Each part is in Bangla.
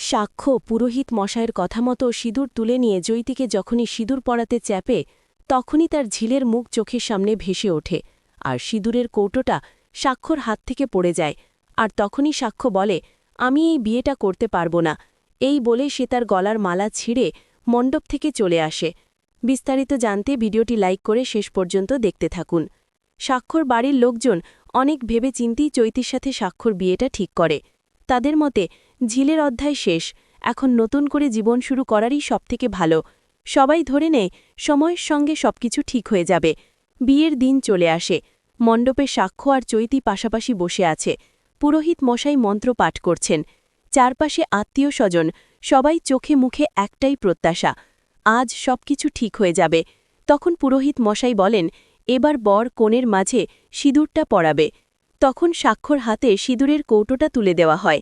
সাক্ষ্য পুরোহিত মশায়ের কথা মতো সিঁদুর তুলে নিয়ে জৈতিকে যখনই সিঁদুর পরাতে চ্যাপে তখনই তার ঝিলের মুখ চোখের সামনে ভেসে ওঠে আর সিঁদুরের কৌটোটা সাক্ষ্যর হাত থেকে পড়ে যায়। আর তখনই সাক্ষ্য বলে, আমি এই বিয়েটা করতে পারব না। এই বলে সে তার গলার মালা ছিঁড়ে মণ্ডপ থেকে চলে আসে। বিস্তারিত জানতে ভিডিওটি লাইক করে শেষ পর্যন্ত দেখতে থাকুন। সাক্ষ্যর বাড়ির লোকজন অনেক ভেবে চিন্তেই চৈতির সাথে সাক্ষ্যর বিয়েটা ঠিক করে। তাদের মতে ঝিলের অধ্যায় শেষ, এখন নতুন করে জীবন শুরু করারই সবথেকে ভালো। সবাই ধরে নেয় সময়ের সঙ্গে সবকিছু ঠিক হয়ে যাবে। বিয়ের দিন চলে আসে। মণ্ডপে সাক্ষ্য আর চৈতি পাশাপাশি বসে আছে। পুরোহিত মশাই মন্ত্র পাঠ করছেন। চারপাশে আত্মীয় স্বজন, সবাই চোখে মুখে একটাই প্রত্যাশা, আজ সবকিছু ঠিক হয়ে যাবে। তখন পুরোহিত মশাই বলেন, এবার বর কনের মাঝে সিঁদুরটা পরাবে। তখন সাক্ষ্যর হাতে সিঁদুরের কৌটোটা তুলে দেওয়া হয়।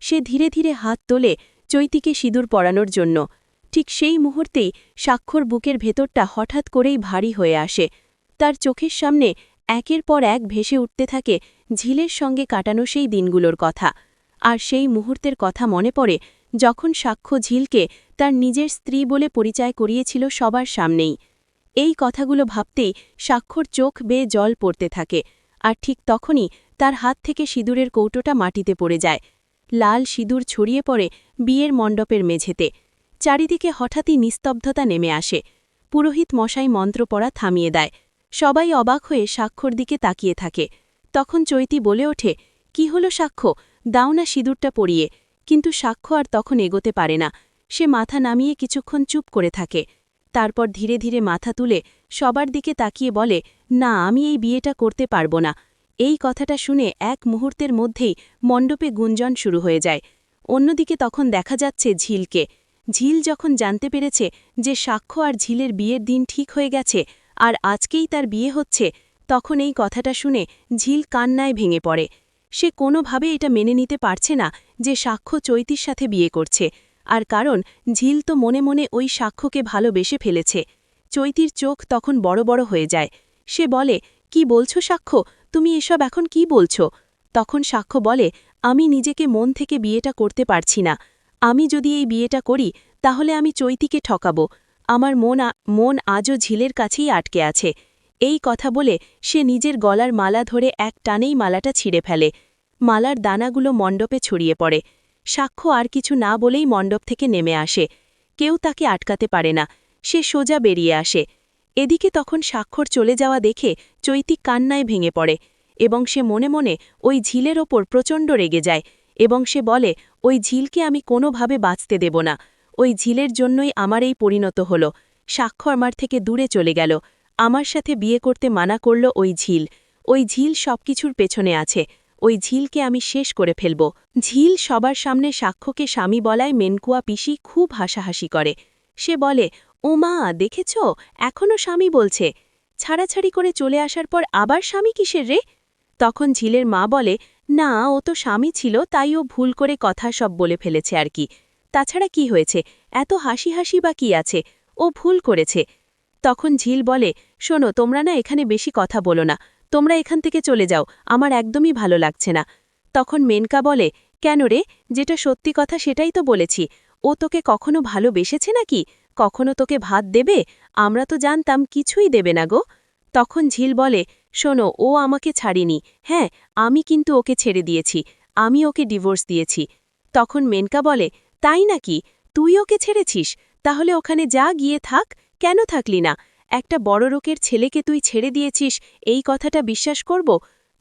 সে ধীরে ধীরে হাত তোলে চৈতিকে সিঁদুর পরানোর জন্য। ঠিক সেই মুহূর্তেই সাক্ষ্যর বুকের ভেতরটা হঠাৎ করেই ভারী হয়ে আসে। তার চোখের সামনে একের পর এক ভেসে উঠতে থাকে ঝিলের সঙ্গে কাটানো সেই দিনগুলোর কথা। আর সেই মুহূর্তের কথা মনে পড়ে যখন সাক্ষ্য ঝিলকে তার নিজের স্ত্রী বলে পরিচয় করিয়েছিল সবার সামনেই। এই কথাগুলো ভাবতেই সাক্ষ্যর চোখ বেয়ে জল পড়তে থাকে। আর ঠিক তখনই তার হাত থেকে সিঁদুরের কৌটোটা মাটিতে পড়ে যায়। লাল সিঁদুর ছড়িয়ে পড়ে বিয়ের মণ্ডপের মেঝেতে। চারিদিকে হঠাৎই নিস্তব্ধতা নেমে আসে। পুরোহিত মশাই মন্ত্র পড়া থামিয়ে দেয়। সবাই অবাক হয়ে সাক্ষ্যর দিকে তাকিয়ে থাকে। তখন চৈতি বলে ওঠে, কি হলো সাক্ষ্য, দাও না সিঁদুরটা পরিয়ে। কিন্তু সাক্ষ্য আর তখন এগোতে পারে না। সে মাথা নামিয়ে কিছুক্ষণ চুপ করে থাকে। তারপর ধীরে ধীরে মাথা তুলে সবার দিকে তাকিয়ে বলে, না, আমি এই বিয়েটা করতে পারব না। এই কথাটা শুনে এক মুহূর্তের মধ্যেই মণ্ডপে গুঞ্জন শুরু হয়ে যায়। অন্যদিকে তখন দেখা যাচ্ছে ঝিলকে। ঝিল যখন জানতে পেরেছে যে সাক্ষ্য আর ঝিলের বিয়ের দিন ঠিক হয়ে গেছে আর আজকেই তার বিয়ে হচ্ছে, তখন এই কথাটা শুনে ঝিল কান্নায় ভেঙে পড়ে। সে কোনোভাবে এটা মেনে নিতে পারছে না যে সাক্ষ্য চৈতির সাথে বিয়ে করছে। আর কারণ ঝিল তো মনে মনে ওই সাক্ষ্যকে ভালোবেসে ফেলেছে। চৈতির চোখ তখন বড় বড় হয়ে যায়। সে বলে, কি বলছো সাক্ষ্য, তুমি এসব এখন কি বলছো? তখন সাক্ষ্য বলে, আমি নিজেকে মন থেকে বিয়েটা করতে পারছি না। আমি যদি এই বিয়েটা করি তাহলে আমি চৈতিকে ঠকাবো। আমার মন আজও ঝিলের কাছেই আটকে আছে। এই কথা বলে সে নিজের গলার মালা ধরে এক টানেই মালাটা ছিঁড়ে ফেলে। মালার দানাগুলো মণ্ডপে ছড়িয়ে পড়ে। সাক্ষ্য আর কিছু না বলেই মণ্ডপ থেকে নেমে আসে। কেউ তাকে আটকাতে পারে না। সে সোজা বেরিয়ে আসে। এদিকে তখন সাক্ষর চলে যাওয়া দেখে চৈতি কান্নায় ভেঙে পড়ে এবং সে মনে মনে ওই ঝিলের ওপর প্রচণ্ড রেগে যায় এবং সে বলে, ওই ঝিলকে আমি কোনোভাবে বাঁচতে দেব না। ওই ঝিলের জন্যই আমার এই পরিণত হল। সাক্ষ্য আমার থেকে দূরে চলে গেল। আমার সাথে বিয়ে করতে মানা করল ওই ঝিল। ওই ঝিল সবকিছুর পেছনে আছে। ওই ঝিলকে আমি শেষ করে ফেলব। ঝিল সবার সামনে সাক্ষ্যকে স্বামী বলায় মেনকুয়া পিসি খুব হাসাহাসি করে। সে বলে, ও মা, দেখেছ, এখনও স্বামী বলছে। ছাড়াছাড়ি করে চলে আসার পর আবার স্বামী কিসের রে? তখন ঝিলের মা বলে, না, ও তো স্বামী ছিল, তাই ও ভুল করে কথা সব বলে ফেলেছে আর কি। তাছাড়া কি হয়েছে, এত হাসি হাসি বা কি আছে, ও ভুল করেছে। তখন ঝিল বলে, শোনো, তোমরা না এখানে বেশি কথা বলো না। তোমরা এখান থেকে চলে যাও, আমার একদমই ভালো লাগছে না। তখন মেনকা বলে, কেন রে, যেটা সত্যি কথা সেটাই তো বলেছি। ও তোকে কখনো ভালোবেসেছে নাকি? কখনো তোকে ভাত দেবে? আমরা তো জানতাম কিছুই দেবে না গো। তখন ঝিল বলে, শোনো, ও আমাকে ছাড়িনি। হ্যাঁ, আমি কিন্তু ওকে ছেড়ে দিয়েছি। আমি ওকে ডিভোর্স দিয়েছি। তখন মেনকা বলে, তাই নাকি? তুই ওকে ছেড়েছিস? তাহলে ওখানে যা, গিয়ে থাক। কেন থাকলি না? একটা বড় লোকের ছেলেকে তুই ছেড়ে দিয়েছিস, এই কথাটা বিশ্বাস করব?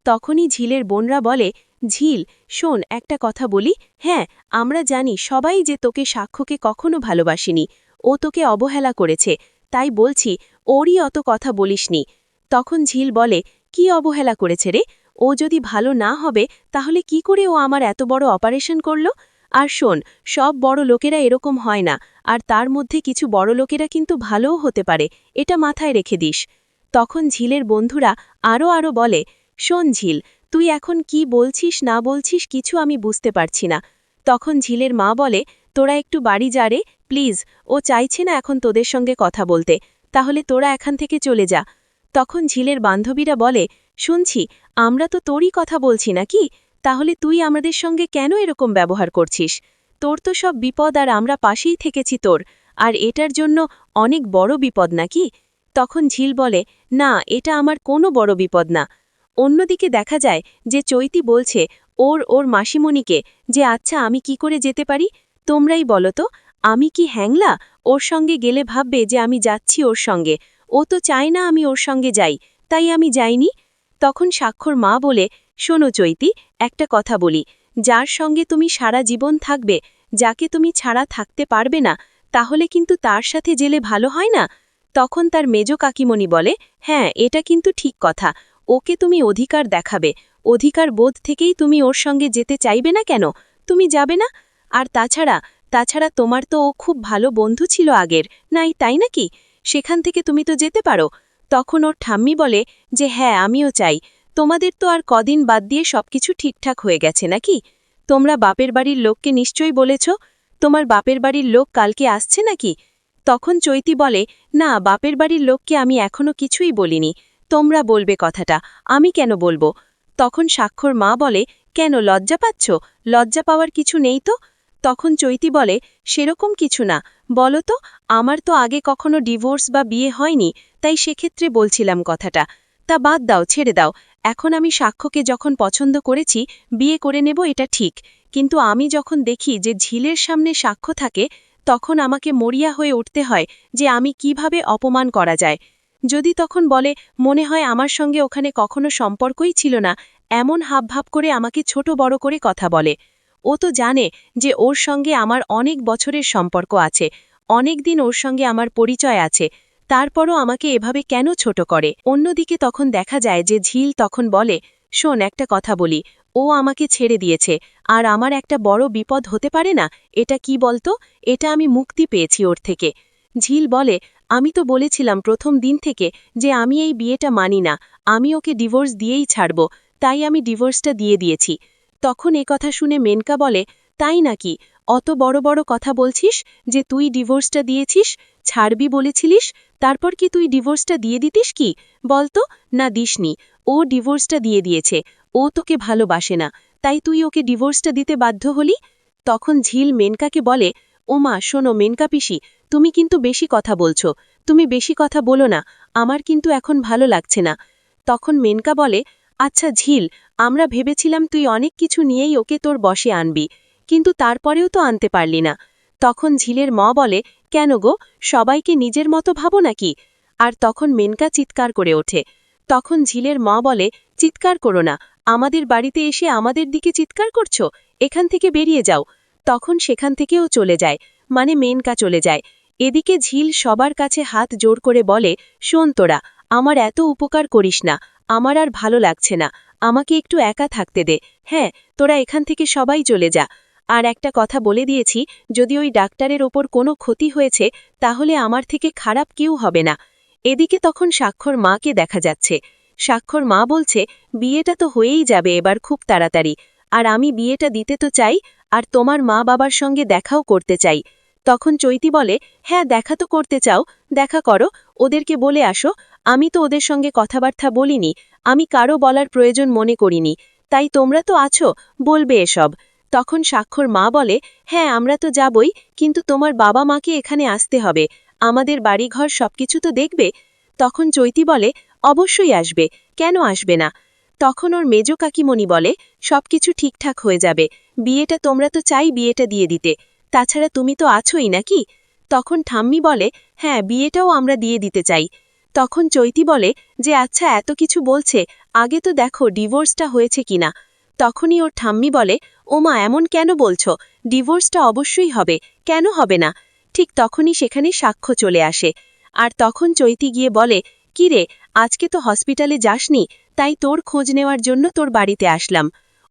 তখনই ঝিলের বোনরা বলে, ঝিল, শোন, একটা কথা বলি। হ্যাঁ, আমরা জানি সবাই যে তোকে সাক্ষ্যকে কখনো ভালোবাসিনি। ও তোকে অবহেলা করেছে। তাই বলছি, ওরই অত কথা বলিসনি। তখন ঝিল বলে, কি অবহেলা করেছে রে? ও যদি ভালো না হবে তাহলে কি করে ও আমার এত বড় অপারেশন করল? আর শোন, সব বড় লোকেরা এরকম হয় না। আর তার মধ্যে কিছু বড় লোকেরা কিন্তু ভালোও হতে পারে, এটা মাথায় রেখে দিস। তখন ঝিলের বন্ধুরা আরও বলে, শোন ঝিল, তুই এখন কি বলছিস না বলছিস কিছু আমি বুঝতে পারছি না। তখন ঝিলের মা বলে, তোরা একটু বাড়ি যা রে, প্লিজ। ও চাইছে না এখন তোদের সঙ্গে কথা বলতে। তাহলে তোরা এখান থেকে চলে যা। তখন ঝিলের বান্ধবীরা বলে, শুনছি, আমরা তো তোরই কথা বলছি নাকি? তাহলে তুই আমাদের সঙ্গে কেন এরকম ব্যবহার করছিস? তোর তো সব বিপদ আর আমরা পাশেই থেকেছি তোর, আর এটার জন্য অনেক বড় বিপদ নাকি? তখন ঝিল বলে, না, এটা আমার কোনো বড় বিপদ না। অন্যদিকে দেখা যায় যে চৈতি বলছে ওর মাসিমণিকে যে আচ্ছা আমি কি করে যেতে পারি, তোমরাই বলো তো, আমি কি হ্যাংলা? ওর সঙ্গে গেলে ভাববে যে আমি যাচ্ছি ওর সঙ্গে, ও তো চায় না আমি ওর সঙ্গে যাই, তাই আমি যাইনি। তখন স্বাক্ষর মা বলে, শোনো চৈতি, একটা কথা বলি, যার সঙ্গে তুমি সারা জীবন থাকবে, যাকে তুমি ছাড়া থাকতে পারবে না, তাহলে কিন্তু তার সাথে জেলে ভালো হয় না? তখন তার মেজ কাকিমণি বলে, হ্যাঁ, এটা কিন্তু ঠিক কথা, ওকে তুমি অধিকার দেখাবে, অধিকার বোধ থেকেই তুমি ওর সঙ্গে যেতে চাইবে না কেন? তুমি যাবে না? আর তাছাড়া তোমার তো ও খুব ভালো বন্ধু ছিল আগের, নাই তাই নাকি? সেখান থেকে তুমি তো যেতে পারো। তখন ওর ঠাম্মি বলে যে হ্যাঁ, আমিও চাই, তোমাদের তো আর কদিন বাদ দিয়ে সবকিছু ঠিকঠাক হয়ে গেছে নাকি? তোমরা বাপের বাড়ির লোককে নিশ্চয়ই বলেছ, তোমার বাপের বাড়ির লোক কালকে আসছে নাকি? তখন চৈতি বলে, না, বাপের বাড়ির লোককে আমি এখনো কিছুই বলিনি, তোমরা বলবে কথাটা, আমি কেন বলবো? তখন স্বাক্ষর মা বলে, কেন লজ্জা পাচ্ছ? লজ্জা পাওয়ার কিছু নেই তো। তখন চৈতি বলে, সেরকম কিছু না, বলো তো, আমার তো আগে কখনো ডিভোর্স বা বিয়ে হয়নি, তাই সেক্ষেত্রে বলছিলাম কথাটা। তা বাদ দাও, ছেড়ে দাও, এখন আমি সাক্ষ্যকে যখন পছন্দ করেছি, বিয়ে করে নেব এটা ঠিক, কিন্তু আমি যখন দেখি যে ঝিলের সামনে সাক্ষ্য থাকে, তখন আমাকে মরিয়া হয়ে উঠতে হয় যে আমি কিভাবে অপমান করা যায়। যদি তখন বলে, মনে হয় আমার সঙ্গে ওখানে কখনো সম্পর্কই ছিল না, এমন হাবভাব করে আমাকে ছোট বড় করে কথা বলে। ও তো জানে যে ওর সঙ্গে আমার অনেক বছরের সম্পর্ক আছে, অনেক দিন ওর সঙ্গে আমার পরিচয় আছে, তারপরও আমাকে এভাবে কেন ছোট করে? অন্যদিকে তখন দেখা যায় যে ঝিল তখন বলে, শোন, একটা কথা বলি, ও আমাকে ছেড়ে দিয়েছে, আর আমার একটা বড় বিপদ হতে পারে না? এটা কি বলতো? এটা আমি মুক্তি পেয়েছি ওর থেকে। ঝিল বলে, আমি তো বলেছিলাম প্রথম দিন থেকে যে আমি এই বিয়েটা মানি না, আমি ওকে ডিভোর্স দিয়েই ছাড়ব, তাই আমি ডিভোর্সটা দিয়ে দিয়েছি। তখন কথা শুনে মেনকা বলে, তাই নাকি? অত বড় বড় কথা বলছিস যে তুই ডিভোর্সটা দিয়েছিস, ছাড়বি বলেছিলিস, তারপর কি তুই ডিভোর্সটা দিয়ে দিতিস কি? বলতো। না, দিসনি, ও ডিভোর্সটা দিয়ে দিয়েছে, ও তোকে ভালোবাসে না, তাই তুই ওকে ডিভোর্সটা দিতে বাধ্য হলি। তখন ঝিল মেনকাকে বলে, ওমা, শোনো মেনকা পিসি, তুমি কিন্তু বেশি কথা বলছো, তুমি বেশি কথা বলো না, আমার কিন্তু এখন ভালো লাগছে না। তখন মেনকা বলে, আচ্ছা ঝিল, আমরা ভেবেছিলাম তুই অনেক কিছু নিয়েই ওকে তোর বশে আনবি, কিন্তু তারপরেও তো আনতে পারলি না। তখন ঝিলের মা বলে, কেন গো, সবাইকে নিজের মতো ভাবো নাকি? আর তখন মেনকা চিৎকার করে ওঠে। তখন ঝিলের মা বলে, চিৎকার করো না, আমাদের বাড়িতে এসে আমাদের দিকে চিৎকার করছো, এখান থেকে বেরিয়ে যাও। তখন সেখান থেকেও চলে যায়, মানে মেনকা চলে যায়। এদিকে ঝিল সবার কাছে হাত জোর করে বলে, শোন তোরা, আমার এত উপকার করিস না, আমার আর ভালো লাগছে না, আমাকে একটু একা থাকতে দে। হ্যাঁ, তোরা এখান থেকে সবাই চলে যা। আর একটা কথা বলে দিয়েছি, যদি ওই ডাক্তারের ওপর কোনো ক্ষতি হয়েছে, তাহলে আমার থেকে খারাপ কেউ হবে না। এদিকে তখন স্বাক্ষর মাকে দেখা যাচ্ছে। স্বাক্ষর মা বলছে, বিয়েটা তো হয়েই যাবে এবার খুব তাড়াতাড়ি, আর আমি বিয়েটা দিতে তো চাই, আর তোমার মা বাবার সঙ্গে দেখাও করতে চাই। তখন চৈতি বলে, হ্যাঁ, দেখা তো করতে চাও, দেখা করো, ওদেরকে বলে আসো, আমি তো ওদের সঙ্গে কথাবার্তা বলিনি, আমি কারো বলার প্রয়োজন মনে করিনি, তাই তোমরা তো আছো, বলবে এসব। তখন স্বাক্ষর মা বলে, হ্যাঁ, আমরা তো যাবই, কিন্তু তোমার বাবা মাকে এখানে আসতে হবে, আমাদের বাড়িঘর সবকিছু তো দেখবে। তখন চৈতি বলে, অবশ্যই আসবে, কেন আসবে না? তখন ওর মেজ কাকিমণি বলে, সবকিছু ঠিকঠাক হয়ে যাবে, বিয়েটা তোমরা তো চাই বিয়েটা দিয়ে দিতে, তাছাড়া তুমি তো আছোই নাকি? তখন ঠাম্মি বলে, হ্যাঁ, বিয়েটাও আমরা দিয়ে দিতে চাই। তখন চৈতি বলে যে আচ্ছা, এত কিছু বলছে, আগে তো দেখো ডিভোর্সটা হয়েছে কিনা। তখনই ওর ঠাম্মি বলে, ওমা, এমন কেন বলছো? ডিভোর্সটা অবশ্যই হবে, কেন হবে না? ঠিক তখনই সেখানে সাক্ষ্য চলে আসে। আর তখন চৈতি গিয়ে বলে, কি রে, আজকে তো হসপিটালে যাসনি, তাই তোর খোঁজ নেওয়ার জন্য তোর বাড়িতে আসলাম।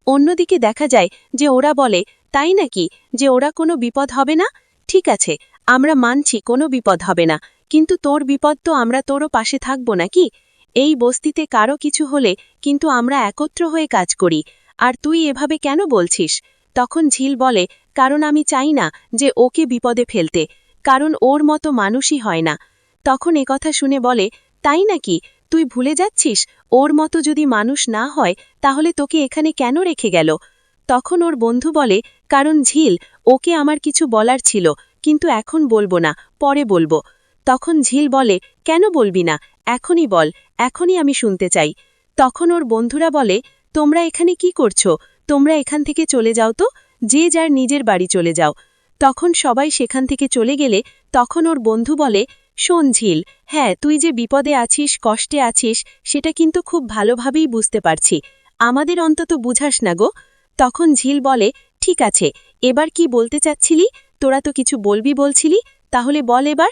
অন্যদিকে দেখা যায় যে ওরা বলে, তাই নাকি, যে ওরা কোনো বিপদ হবে না? ঠিক আছে, আমরা মানছি কোনো বিপদ হবে না, কিন্তু তোর বিপদ তো আমরা তোরও পাশে থাকব নাকি? এই বস্তিতে কারো কিছু হলে কিন্তু আমরা একত্র হয়ে কাজ করি, আর তুই এভাবে কেন বলছিস? তখন ঝিল বলে, কারণ আমি চাই না যে ওকে বিপদে ফেলতে, কারণ ওর মতো মানুষই হয় না। তখন কথা শুনে বলে, তাই নাকি? তুই ভুলে যাচ্ছিস, ওর মতো যদি মানুষ না হয়, তাহলে তোকে এখানে কেন রেখে গেল? তখন ওর বন্ধু বলে, কারণ ঝিল, ওকে আমার কিছু বলার ছিল, কিন্তু এখন বলবো না, পরে বলবো। তখন ঝিল বলে, কেন বলবি না, এখনই বল, এখনই আমি শুনতে চাই। তখন ওর বন্ধুরা বলে, তোমরা এখানে কি করছো, তোমরা এখান থেকে চলে যাও তো, যে যার নিজের বাড়ি চলে যাও। তখন সবাই সেখান থেকে চলে গেলে তখন ওর বন্ধু বলে, শোন ঝিল, হ্যাঁ তুই যে বিপদে আছিস, কষ্টে আছিস, সেটা কিন্তু খুব ভালোভাবেই বুঝতে পারছি, আমাদের অন্তত বুঝাস না গো। তখন ঝিল বলে, ঠিক আছে, এবার কি বলতে চাচ্ছিলি, তোরা তো কিছু বলবি বলছিলি, তাহলে বল এবার।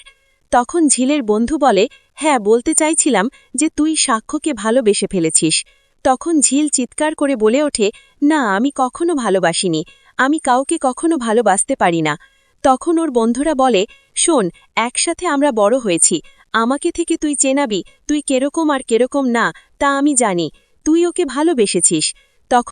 তখন ঝিলের বন্ধু বলে, হ্যাঁ বলতে চাইছিলাম যে তুই সাক্ষ্যকে ভালোবেসে ফেলেছিস। তখন ঝিল চিৎকার করে বলে ওঠে, না আমি কখনো ভালোবাসিনি, আমি কাউকে কখনো ভালোবাসতে পারি না। তখন ওর বন্ধুরা বলে, শোন, একসাথে আমরা বড় হয়েছি, আমাকে থেকে তুই চেনাবি তুই কেরকম আর কেরকম না, তা আমি জানি, তুই ওকে ভালোবেসেছিস,